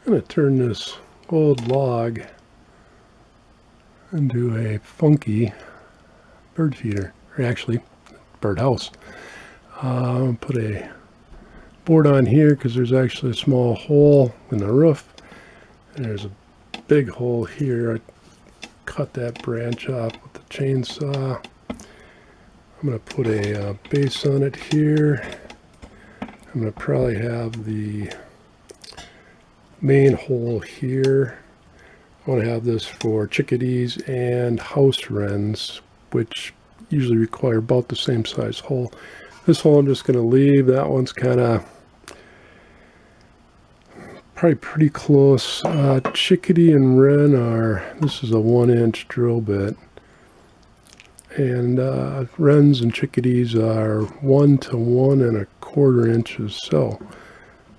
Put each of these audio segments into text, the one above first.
I'm going to turn this old log into a funky bird feeder, or actually birdhouse. Put a board on here because there's actually a small hole in the roof, and there's a big hole here. I cut that branch off with the chainsaw. I'm going to put a base on it here. I'm going to probably have the main hole here. I want to have this for chickadees and house wrens, which usually require about the same size hole. This hole I'm just going to leave. That one's kind of probably pretty close. Chickadee and wren are, this is a 1-inch drill bit. And wrens and chickadees are 1 to 1 1/4 inches. So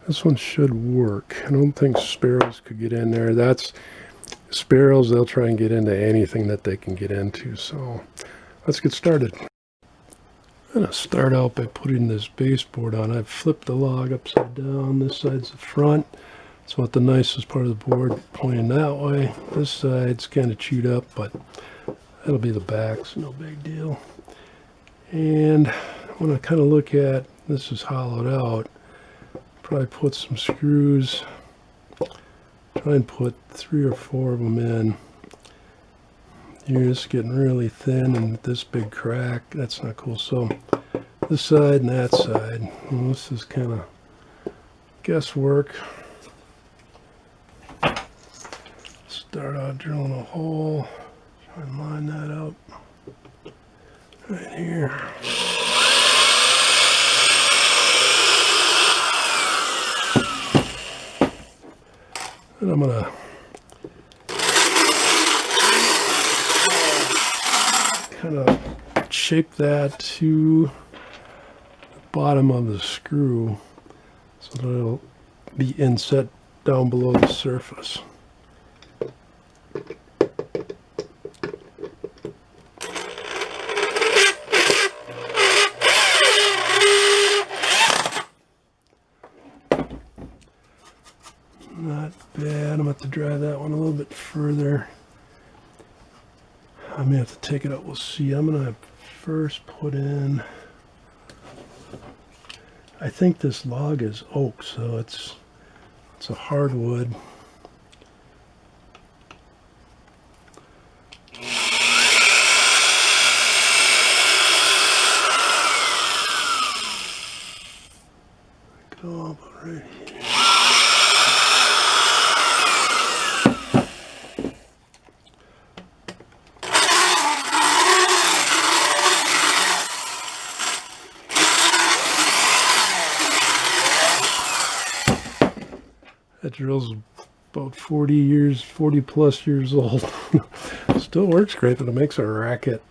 this one should work. I don't think sparrows could get in there. That's sparrows, they'll try and get into anything that they can get into. So let's get started. I'm going to start out by putting this baseboard on. I've flipped the log upside down. This side's the front. So I want the nicest part of the board pointing that way. This side's kind of chewed up, but that'll be the back, so no big deal. And I want to kind of look at, this is hollowed out. Probably put some screws. Try and put 3 or 4 of them in. You're just getting really thin and this big crack. That's not cool. So this side and that side. Well, this is kind of guesswork. Start out drilling a hole. Try and line that up right here. And I'm going to kind of shape that to the bottom of the screw so that it'll be inset down below the surface. Not bad. I'm going to have to drive that one a little bit further. I may have to take it out. We'll see. I'm going to first put in, I think this log is oak, so it's a hardwood. Go about right here. That drill's about 40 plus years old. Still works great, but it makes a racket.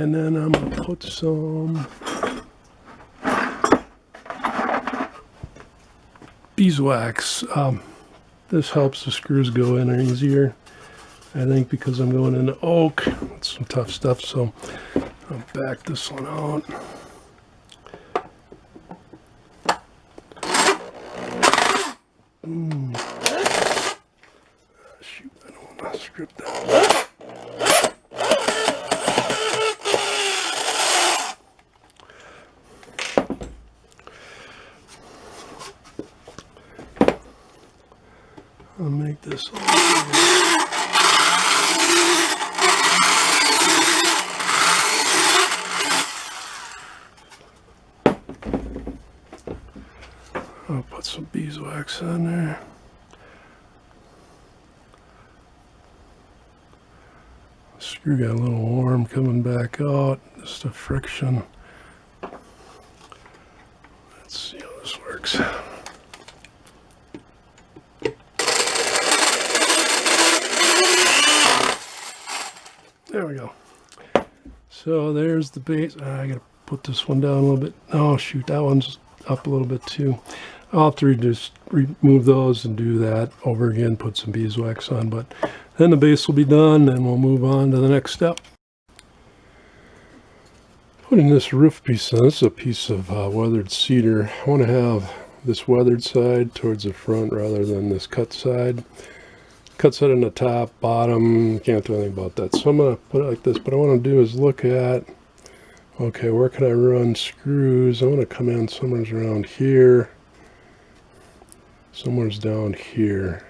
And then I'm going to put some beeswax. This helps the screws go in easier. I think because I'm going into oak, it's some tough stuff, so I'll back this one out. Shoot, I don't want to strip that. I'll make this all I'll put some beeswax on there. The screw got a little warm coming back out, just the friction. Let's see how this works. So there's the base. I gotta put this one down a little bit. Oh shoot, that one's up a little bit too. I'll have to just remove those and do that over again, put some beeswax on, but then the base will be done and we'll move on to the next step. Putting this roof piece on, this is a piece of weathered cedar. I want to have this weathered side towards the front rather than this cut side. Cut side on the top, bottom, can't do anything about that. So I'm going to put it like this, but what I want to do is look at, okay, where can I run screws? I want to come in somewhere around here. Somewhere's down here.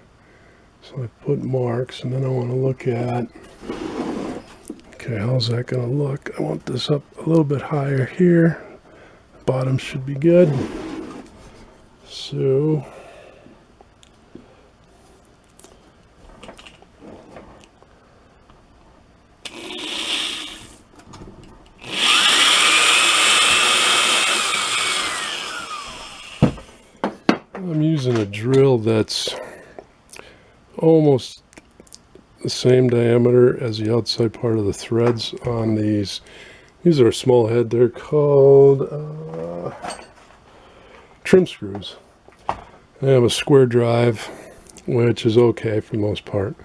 So I put marks, and then I want to look at, okay, how's that going to look? I want this up a little bit higher here. The bottom should be good. So I'm using a drill that's almost the same diameter as the outside part of the threads on these. These are small head. They're called trim screws. I have a square drive, which is okay for the most part.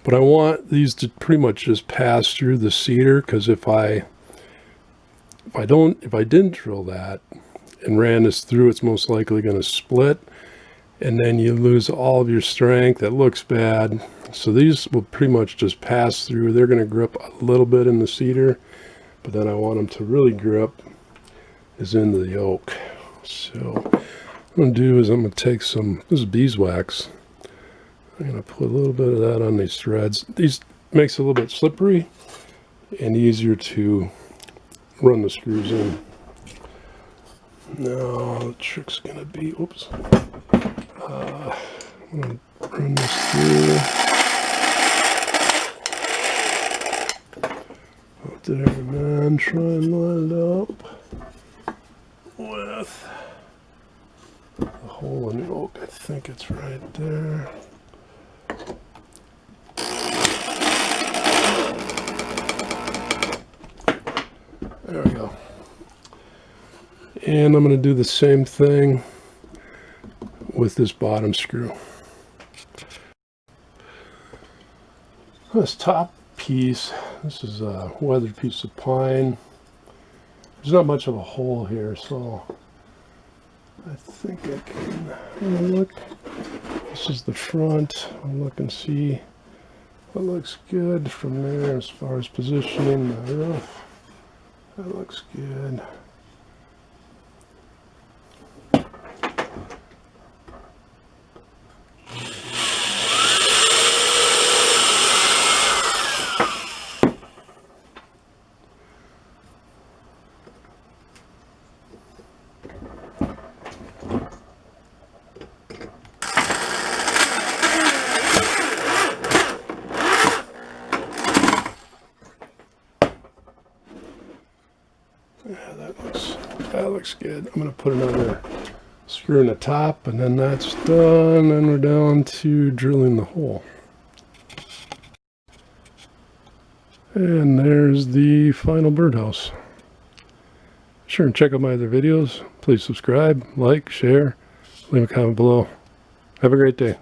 But I want these to pretty much just pass through the cedar, because if I didn't drill that and ran this through, it's most likely going to split, and then you lose all of your strength. That looks bad. So these will pretty much just pass through. They're going to grip a little bit in the cedar, but then I want them to really grip is into the oak. So what I'm going to do is I'm going to take some, this is beeswax. I'm going to put a little bit of that on these threads. These makes it a little bit slippery and easier to run the screws in. Now the trick's going to be, oops, I'm going to run this through. Up there, man, try and line it up with the hole in the oak. I think it's right there. There we go. And I'm going to do the same thing with this bottom screw. This top piece, this is a weathered piece of pine. There's not much of a hole here, so I think I can look. This is the front. I'll look and see what looks good from there as far as positioning the roof. That looks good. Yeah, that looks good. I'm going to put another screw in the top, and then that's done, and we're down to drilling the hole. And there's the final birdhouse. Be sure and check out my other videos. Please subscribe, like, share, leave a comment below. Have a great day.